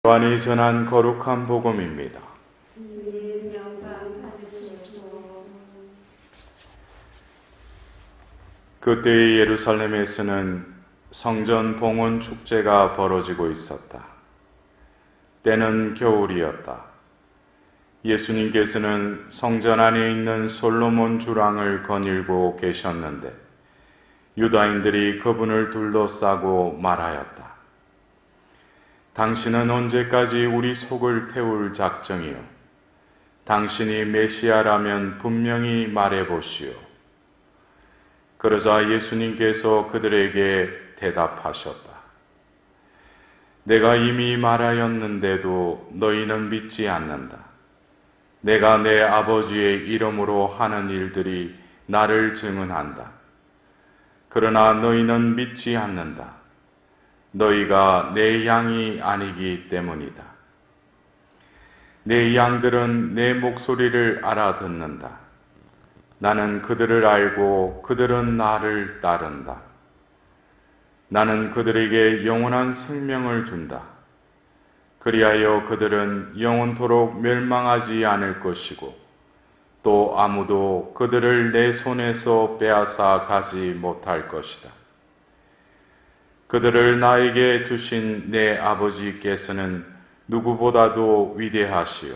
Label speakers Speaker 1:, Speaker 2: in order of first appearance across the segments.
Speaker 1: 요한이 전한 거룩한 복음입니다. 그때의 예루살렘에서는 성전 봉헌 축제가 벌어지고 있었다. 때는 겨울이었다. 예수님께서는 성전 안에 있는 솔로몬 주랑을 거닐고 계셨는데 유다인들이 그분을 둘러싸고 말하였다. 당신은 언제까지 우리 속을 태울 작정이요? 당신이 메시아라면 분명히 말해보시오. 그러자 예수님께서 그들에게 대답하셨다. 내가 이미 말하였는데도 너희는 믿지 않는다. 내가 내 아버지의 이름으로 하는 일들이 나를 증언한다. 그러나 너희는 믿지 않는다. 너희가 내 양이 아니기 때문이다. 내 양들은 내 목소리를 알아듣는다. 나는 그들을 알고 그들은 나를 따른다. 나는 그들에게 영원한 생명을 준다. 그리하여 그들은 영원토록 멸망하지 않을 것이고 또 아무도 그들을 내 손에서 빼앗아 가지 못할 것이다. 그들을 나에게 주신 내 아버지께서는 누구보다도 위대하시오.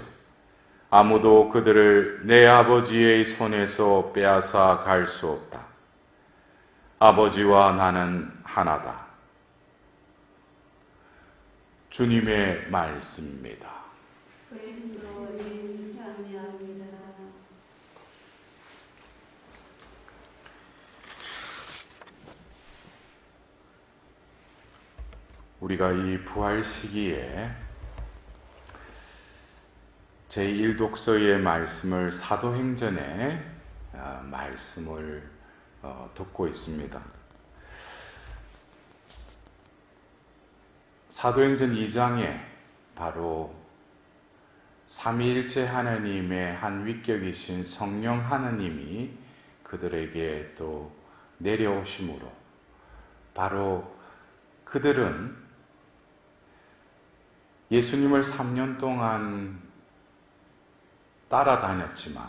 Speaker 1: 아무도 그들을 내 아버지의 손에서 빼앗아 갈 수 없다. 아버지와 나는 하나다. 주님의 말씀입니다. 우리가 이 부활 시기에 제1독서의 말씀을 사도행전의 말씀을 듣고 있습니다. 사도행전 2장에 바로 삼위일체 하나님의 한 위격이신 성령 하나님이 그들에게 또 내려오심으로 바로 그들은 예수님을 3년 동안 따라다녔지만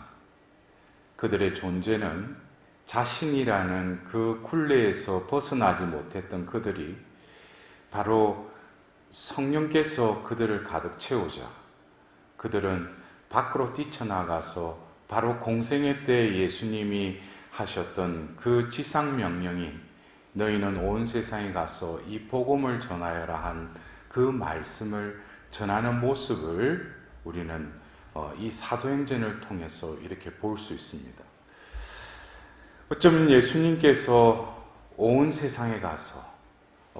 Speaker 1: 그들의 존재는 자신이라는 그 굴레에서 벗어나지 못했던 그들이 바로 성령께서 그들을 가득 채우자 그들은 밖으로 뛰쳐나가서 바로 공생애 때 예수님이 하셨던 그 지상명령인 너희는 온 세상에 가서 이 복음을 전하여라 한 그 말씀을 전하는 모습을 우리는 이 사도행전을 통해서 이렇게 볼 수 있습니다. 어쩌면 예수님께서 온 세상에 가서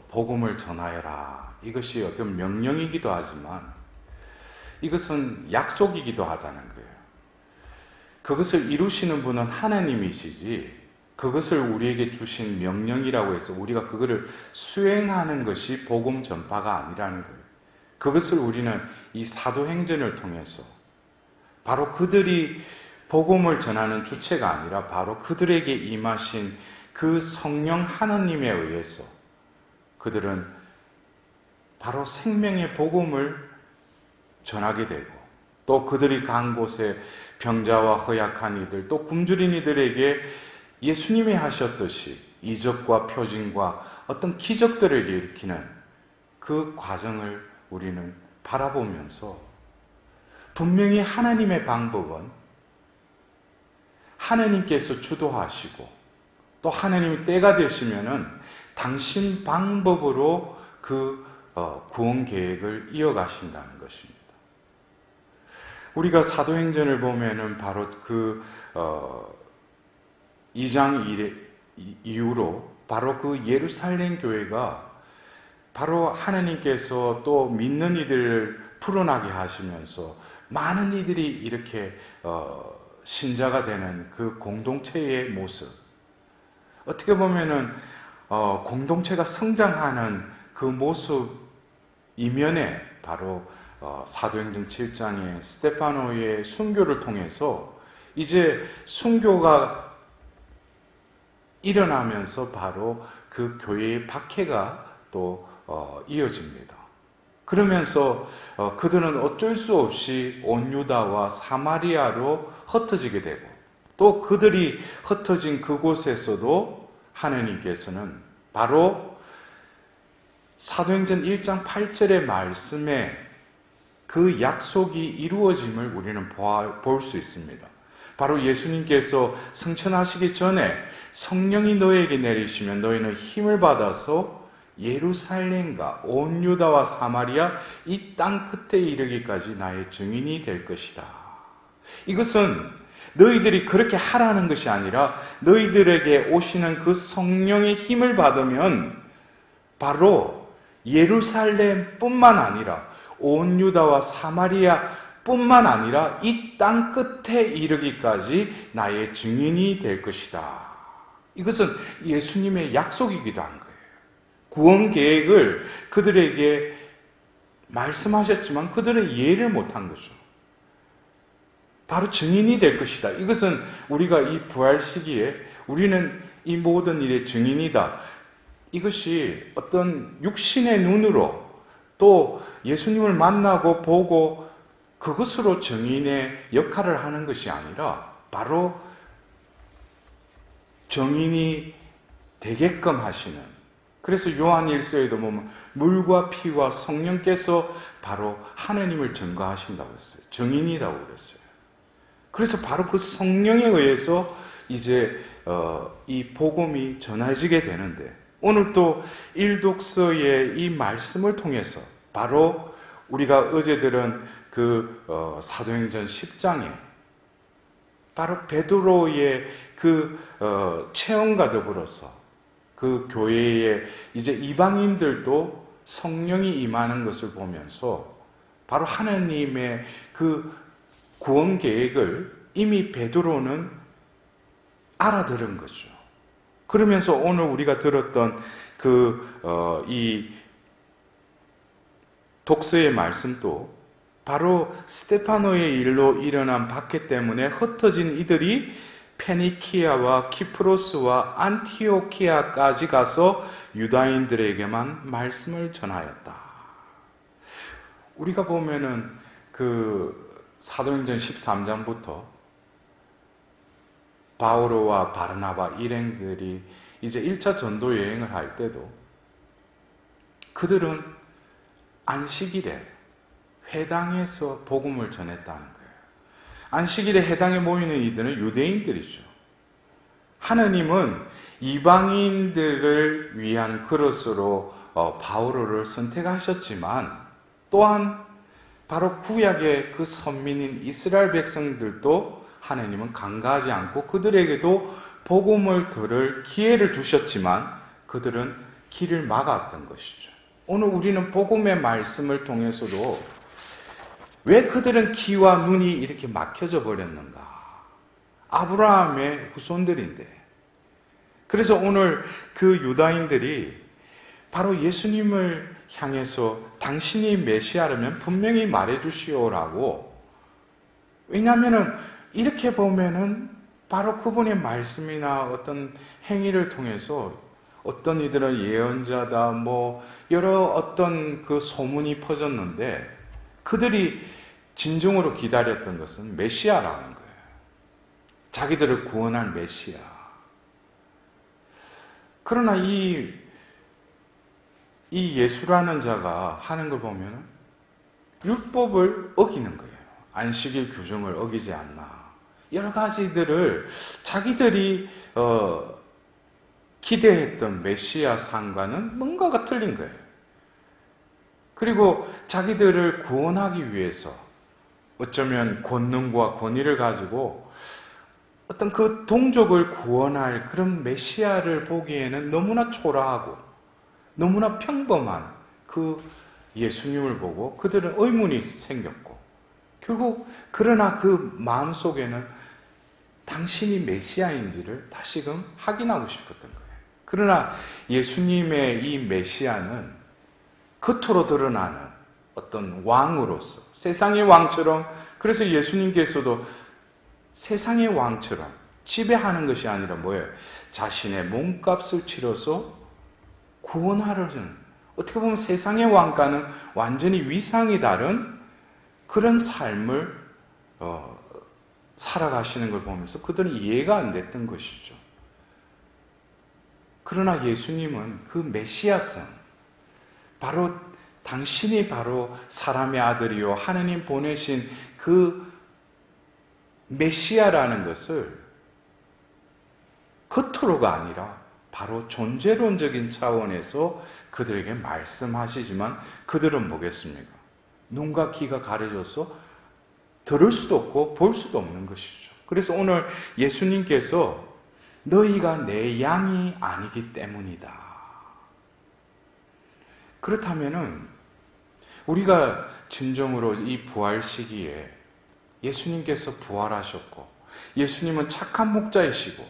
Speaker 1: 복음을 전하여라 이것이 어떤 명령이기도 하지만 이것은 약속이기도 하다는 거예요. 그것을 이루시는 분은 하나님이시지 그것을 우리에게 주신 명령이라고 해서 우리가 그거를 수행하는 것이 복음 전파가 아니라는 거예요. 그것을 우리는 이 사도행전을 통해서 바로 그들이 복음을 전하는 주체가 아니라 바로 그들에게 임하신 그 성령 하나님에 의해서 그들은 바로 생명의 복음을 전하게 되고 또 그들이 간 곳에 병자와 허약한 이들 또 굶주린 이들에게 예수님이 하셨듯이 이적과 표징과 어떤 기적들을 일으키는 그 과정을 우리는 바라보면서 분명히 하나님의 방법은 하나님께서 주도하시고 또 하나님이 때가 되시면은 당신 방법으로 그 구원 계획을 이어가신다는 것입니다. 우리가 사도행전을 보면은 바로 그 2장 이후로 바로 그 예루살렘 교회가 바로 하나님께서 또 믿는 이들을 풀어나게 하시면서 많은 이들이 이렇게 신자가 되는 그 공동체의 모습 어떻게 보면은 공동체가 성장하는 그 모습 이면에 바로 사도행전 7장의 스테파노의 순교를 통해서 이제 순교가 일어나면서 바로 그 교회의 박해가 또 이어집니다. 그러면서 그들은 어쩔 수 없이 온 유다와 사마리아로 흩어지게 되고, 또 그들이 흩어진 그곳에서도 하느님께서는 바로 사도행전 1장 8절의 말씀에 그 약속이 이루어짐을 우리는 볼 수 있습니다. 바로 예수님께서 승천하시기 전에 성령이 너에게 내리시면 너희는 힘을 받아서 예루살렘과 온 유다와 사마리아 이 땅 끝에 이르기까지 나의 증인이 될 것이다. 이것은 너희들이 그렇게 하라는 것이 아니라 너희들에게 오시는 그 성령의 힘을 받으면 바로 예루살렘뿐만 아니라 온 유다와 사마리아 뿐만 아니라 이 땅 끝에 이르기까지 나의 증인이 될 것이다. 이것은 예수님의 약속이기도 한 거예요. 구원 계획을 그들에게 말씀하셨지만 그들은 이해를 못한 거죠. 바로 증인이 될 것이다. 이것은 우리가 이 부활 시기에 우리는 이 모든 일의 증인이다. 이것이 어떤 육신의 눈으로 또 예수님을 만나고 보고 그것으로 증인의 역할을 하는 것이 아니라 바로 증인이 되게끔 하시는, 그래서 요한 1서에도 보면 물과 피와 성령께서 바로 하느님을 증거하신다고 했어요. 증인이라고 그랬어요. 그래서 바로 그 성령에 의해서 이제 이 복음이 전해지게 되는데, 오늘 또 일독서의 이 말씀을 통해서 바로 우리가 어제 들은 그 사도행전 10장에 바로 베드로의 그 체험과 더불어서 그 교회에 이제 이방인들도 성령이 임하는 것을 보면서 바로 하나님의 그 구원 계획을 이미 베드로는 알아들은 거죠. 그러면서 오늘 우리가 들었던 이 독서의 말씀도 바로 스테파노의 일로 일어난 박해 때문에 흩어진 이들이 페니키아와 키프로스와 안티오키아까지 가서 유다인들에게만 말씀을 전하였다. 우리가 보면은 그 사도행전 13장부터 바오로와 바르나바 일행들이 이제 1차 전도 여행을 할 때도 그들은 안식일에 회당에서 복음을 전했다는 거예요. 안식일에 회당에 모이는 이들은 유대인들이죠. 하느님은 이방인들을 위한 그릇으로 바오로를 선택하셨지만 또한 바로 구약의 그 선민인 이스라엘 백성들도 하느님은 간과하지 않고 그들에게도 복음을 들을 기회를 주셨지만 그들은 길을 막았던 것이죠. 오늘 우리는 복음의 말씀을 통해서도 왜 그들은 귀와 눈이 이렇게 막혀져 버렸는가? 아브라함의 후손들인데. 그래서 오늘 그 유다인들이 바로 예수님을 향해서 당신이 메시아라면 분명히 말해 주시오라고. 왜냐하면 이렇게 보면은 바로 그분의 말씀이나 어떤 행위를 통해서 어떤 이들은 예언자다, 여러 어떤 그 소문이 퍼졌는데 그들이 진정으로 기다렸던 것은 메시아라는 거예요. 자기들을 구원할 메시아. 그러나 이 예수라는 자가 하는 걸 보면 율법을 어기는 거예요. 안식일 규정을 어기지 않나. 여러 가지들을 자기들이 기대했던 메시아 상과는 뭔가가 틀린 거예요. 그리고 자기들을 구원하기 위해서 어쩌면 권능과 권위를 가지고 어떤 그 동족을 구원할 그런 메시아를 보기에는 너무나 초라하고 너무나 평범한 그 예수님을 보고 그들은 의문이 생겼고 결국 그러나 그 마음속에는 당신이 메시아인지를 다시금 확인하고 싶었던 거예요. 그러나 예수님의 이 메시아는 겉으로 드러나는 어떤 왕으로서 세상의 왕처럼, 그래서 예수님께서도 세상의 왕처럼 지배하는 것이 아니라 뭐예요? 자신의 몸값을 치러서 구원하려는 어떻게 보면 세상의 왕과는 완전히 위상이 다른 그런 삶을 살아가시는 걸 보면서 그들은 이해가 안 됐던 것이죠. 그러나 예수님은 그 메시아성, 바로 당신이 바로 사람의 아들이요 하느님 보내신 그 메시아라는 것을 겉으로가 아니라 바로 존재론적인 차원에서 그들에게 말씀하시지만 그들은 뭐겠습니까? 눈과 귀가 가려져서 들을 수도 없고 볼 수도 없는 것이죠. 그래서 오늘 예수님께서 너희가 내 양이 아니기 때문이다. 그렇다면은 우리가 진정으로 이 부활 시기에 예수님께서 부활하셨고 예수님은 착한 목자이시고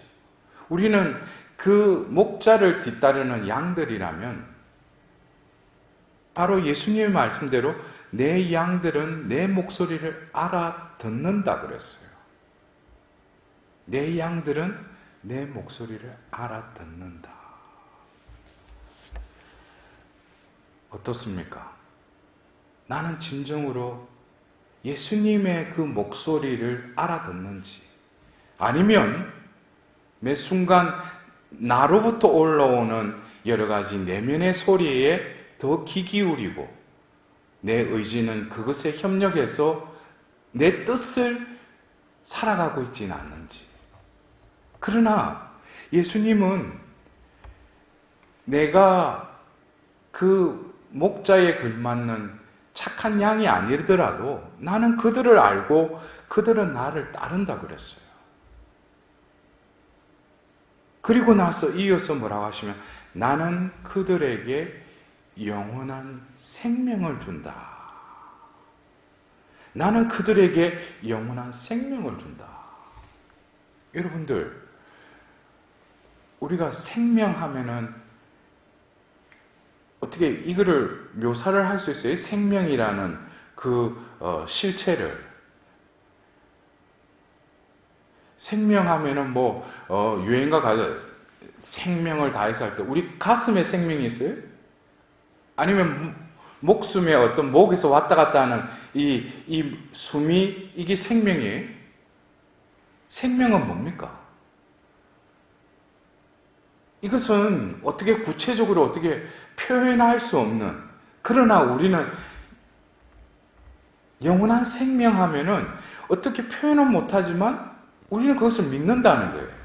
Speaker 1: 우리는 그 목자를 뒤따르는 양들이라면 바로 예수님의 말씀대로 내 양들은 내 목소리를 알아듣는다 그랬어요. 내 양들은 내 목소리를 알아듣는다. 어떻습니까? 나는 진정으로 예수님의 그 목소리를 알아듣는지 아니면 매 순간 나로부터 올라오는 여러 가지 내면의 소리에 더 귀 기울이고 내 의지는 그것에 협력해서 내 뜻을 살아가고 있지는 않는지. 그러나 예수님은 내가 그 목자에 걸맞는 착한 양이 아니더라도 나는 그들을 알고 그들은 나를 따른다 그랬어요. 그리고 나서 이어서 뭐라고 하시면 나는 그들에게 영원한 생명을 준다. 나는 그들에게 영원한 생명을 준다. 여러분들, 우리가 생명하면은 어떻게 이거를 묘사를 할 수 있어요? 생명이라는 그 실체를. 생명하면은 유행가 가서 생명을 다해서 할 때 우리 가슴에 생명이 있어요? 아니면 목숨에 어떤 목에서 왔다 갔다 하는 이 숨이 이게 생명이에요? 생명은 뭡니까? 이것은 어떻게 구체적으로 어떻게 표현할 수 없는, 그러나 우리는 영원한 생명하면은 어떻게 표현은 못하지만 우리는 그것을 믿는다는 거예요.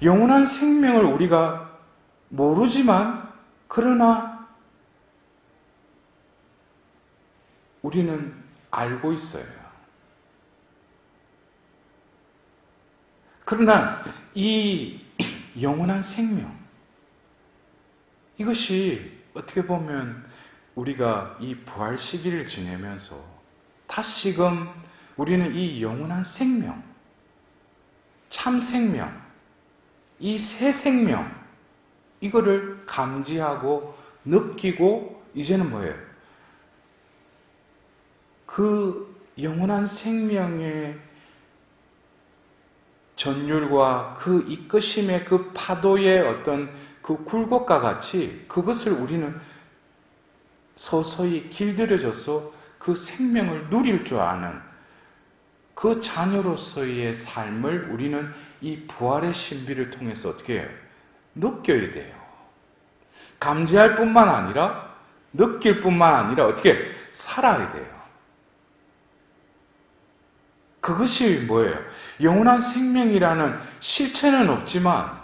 Speaker 1: 영원한 생명을 우리가 모르지만 그러나 우리는 알고 있어요. 그러나 이 영원한 생명, 이것이 어떻게 보면 우리가 이 부활 시기를 지내면서 다시금 우리는 이 영원한 생명, 참 생명, 이 새 생명, 이거를 감지하고 느끼고 이제는 뭐예요? 그 영원한 생명의 전율과 그 이끄심의 그 파도의 어떤 그 굴곡과 같이 그것을 우리는 서서히 길들여져서 그 생명을 누릴 줄 아는 그 자녀로서의 삶을 우리는 이 부활의 신비를 통해서 어떻게 해요? 느껴야 돼요. 감지할 뿐만 아니라 느낄 뿐만 아니라 어떻게 살아야 돼요. 그것이 뭐예요? 영원한 생명이라는 실체는 없지만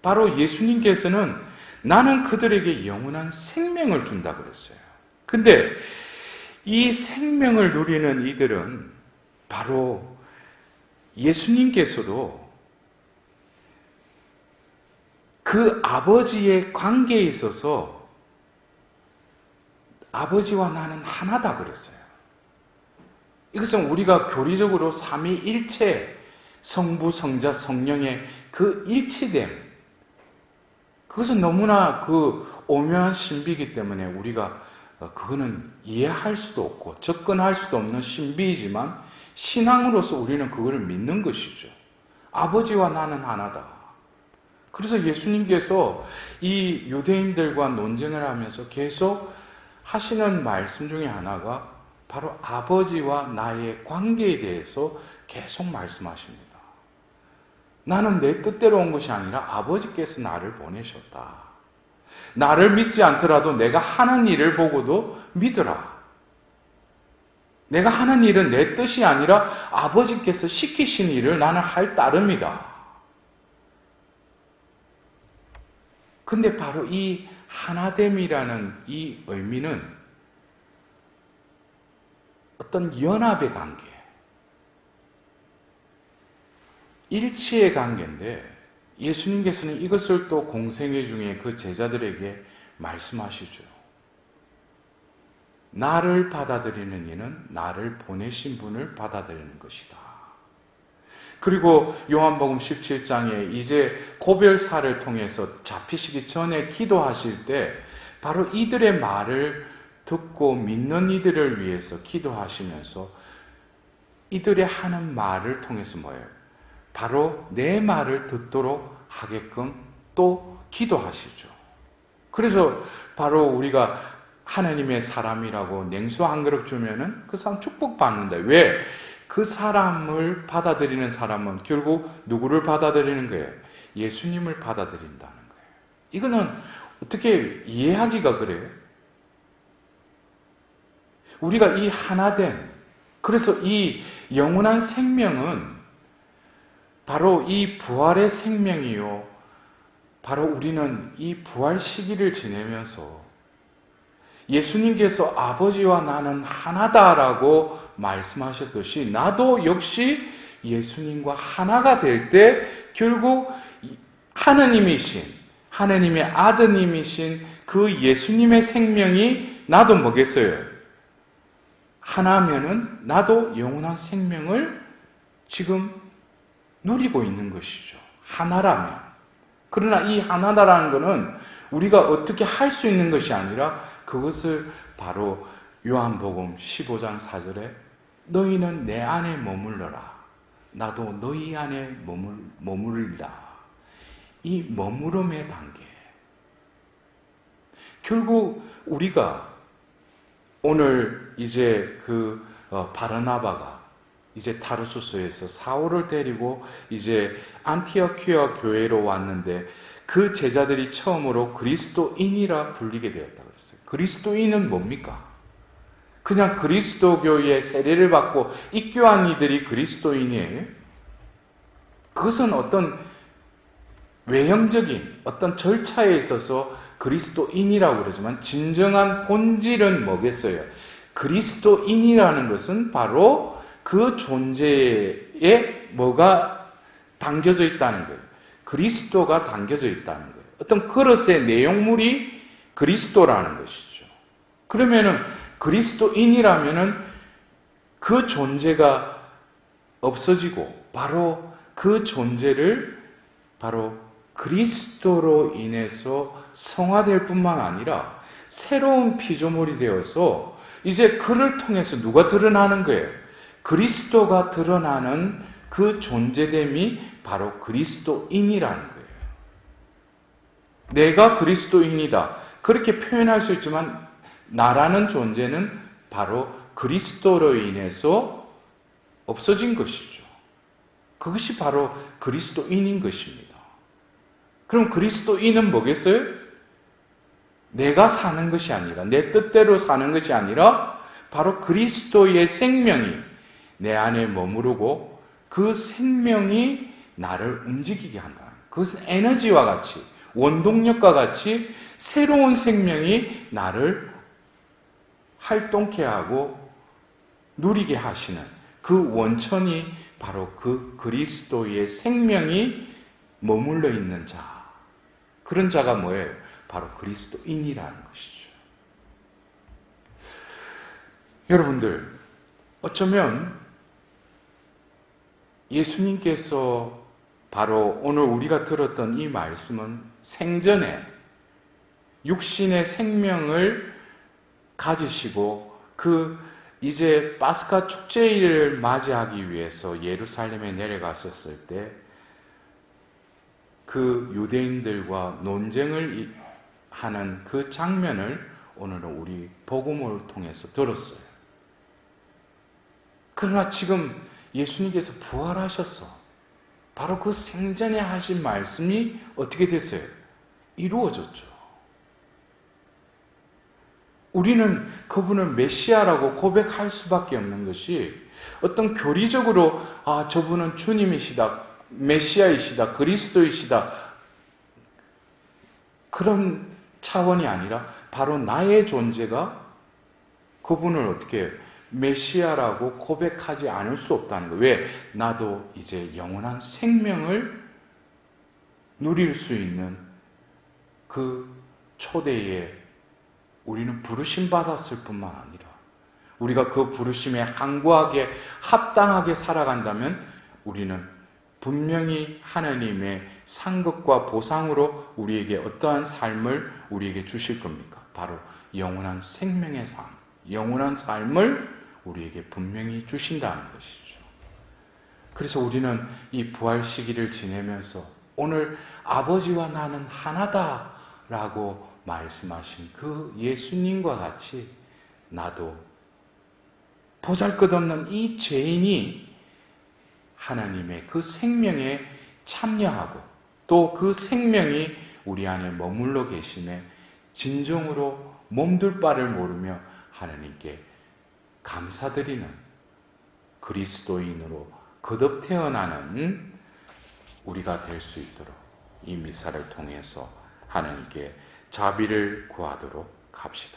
Speaker 1: 바로 예수님께서는 나는 그들에게 영원한 생명을 준다 그랬어요. 근데 이 생명을 누리는 이들은 바로 예수님께서도 그 아버지의 관계에 있어서 아버지와 나는 하나다 그랬어요. 이것은 우리가 교리적으로 삼위일체, 성부, 성자, 성령의 그 일치됨, 그것은 너무나 그 오묘한 신비이기 때문에 우리가 그거는 이해할 수도 없고 접근할 수도 없는 신비이지만 신앙으로서 우리는 그거를 믿는 것이죠. 아버지와 나는 하나다. 그래서 예수님께서 이 유대인들과 논쟁을 하면서 계속 하시는 말씀 중에 하나가 바로 아버지와 나의 관계에 대해서 계속 말씀하십니다. 나는 내 뜻대로 온 것이 아니라 아버지께서 나를 보내셨다. 나를 믿지 않더라도 내가 하는 일을 보고도 믿으라. 내가 하는 일은 내 뜻이 아니라 아버지께서 시키신 일을 나는 할 따름이다. 근데 바로 이 하나됨이라는 이 의미는 어떤 연합의 관계, 일치의 관계인데 예수님께서는 이것을 또 공생애 중에 그 제자들에게 말씀하시죠. 나를 받아들이는 이는 나를 보내신 분을 받아들이는 것이다. 그리고 요한복음 17장에 이제 고별사를 통해서 잡히시기 전에 기도하실 때 바로 이들의 말을 듣고 믿는 이들을 위해서 기도하시면서 이들의 하는 말을 통해서 뭐예요? 바로 내 말을 듣도록 하게끔 또 기도하시죠. 그래서 바로 우리가 하나님의 사람이라고 냉수 한 그릇 주면은 그 사람 축복받는다. 왜? 그 사람을 받아들이는 사람은 결국 누구를 받아들이는 거예요? 예수님을 받아들인다는 거예요. 이거는 어떻게 이해하기가 그래요? 우리가 이 하나된, 그래서 이 영원한 생명은 바로 이 부활의 생명이요. 바로 우리는 이 부활 시기를 지내면서 예수님께서 아버지와 나는 하나다라고 말씀하셨듯이 나도 역시 예수님과 하나가 될 때 결국 하느님이신, 하느님의 아드님이신 그 예수님의 생명이 나도 뭐겠어요? 하나면은 나도 영원한 생명을 지금 누리고 있는 것이죠. 하나라면. 그러나 이 하나다라는 것은 우리가 어떻게 할 수 있는 것이 아니라 그것을 바로 요한복음 15장 4절에 너희는 내 안에 머물러라. 나도 너희 안에 머무르리라. 이 머무름의 단계. 결국 우리가 오늘 이제 그 바르나바가 이제 타르수스에서 사울을 데리고 이제 안티오키아 교회로 왔는데 그 제자들이 처음으로 그리스도인이라 불리게 되었다 그랬어요. 그리스도인은 뭡니까? 그냥 그리스도교의 세례를 받고 입교한 이들이 그리스도인이에요? 그것은 어떤 외형적인 어떤 절차에 있어서 그리스도인이라고 그러지만 진정한 본질은 뭐겠어요? 그리스도인이라는 것은 바로 그 존재에 뭐가 담겨져 있다는 거예요. 그리스도가 담겨져 있다는 거예요. 어떤 그릇의 내용물이 그리스도라는 것이죠. 그러면은 그리스도인이라면은 그 존재가 없어지고 바로 그 존재를 바로 그리스도로 인해서 성화될 뿐만 아니라 새로운 피조물이 되어서 이제 그를 통해서 누가 드러나는 거예요? 그리스도가 드러나는 그 존재됨이 바로 그리스도인이라는 거예요. 내가 그리스도인이다. 그렇게 표현할 수 있지만 나라는 존재는 바로 그리스도로 인해서 없어진 것이죠. 그것이 바로 그리스도인인 것입니다. 그럼 그리스도인은 뭐겠어요? 내가 사는 것이 아니라 내 뜻대로 사는 것이 아니라 바로 그리스도의 생명이 내 안에 머무르고 그 생명이 나를 움직이게 한다. 그것은 에너지와 같이 원동력과 같이 새로운 생명이 나를 활동케 하고 누리게 하시는 그 원천이 바로 그 그리스도의 생명이 머물러 있는 자. 그런 자가 뭐예요? 바로 그리스도인이라는 것이죠. 여러분들, 어쩌면 예수님께서 바로 오늘 우리가 들었던 이 말씀은 생전에 육신의 생명을 가지시고 그 이제 파스카 축제일을 맞이하기 위해서 예루살렘에 내려갔었을 때 그 유대인들과 논쟁을 하는 그 장면을 오늘은 우리 복음을 통해서 들었어요. 그러나 지금 예수님께서 부활하셔서 바로 그 생전에 하신 말씀이 어떻게 됐어요? 이루어졌죠. 우리는 그분을 메시아라고 고백할 수밖에 없는 것이 어떤 교리적으로 저분은 주님이시다, 메시아이시다, 그리스도이시다 그런 차원이 아니라 바로 나의 존재가 그분을 어떻게 메시아라고 고백하지 않을 수 없다는 거예요. 왜? 나도 이제 영원한 생명을 누릴 수 있는 그 초대에 우리는 부르심 받았을 뿐만 아니라 우리가 그 부르심에 항구하게 합당하게 살아간다면 우리는 분명히 하나님의 상급과 보상으로 우리에게 어떠한 삶을 우리에게 주실 겁니까? 바로 영원한 생명의 삶, 영원한 삶을 우리에게 분명히 주신다는 것이죠. 그래서 우리는 이 부활 시기를 지내면서 오늘 아버지와 나는 하나다라고 말씀하신 그 예수님과 같이 나도 보잘것없는 이 죄인이 하나님의 그 생명에 참여하고 또 그 생명이 우리 안에 머물러 계심에 진정으로 몸둘 바를 모르며 하나님께 감사드리는 그리스도인으로 거듭 태어나는 우리가 될 수 있도록 이 미사를 통해서 하나님께 자비를 구하도록 합시다.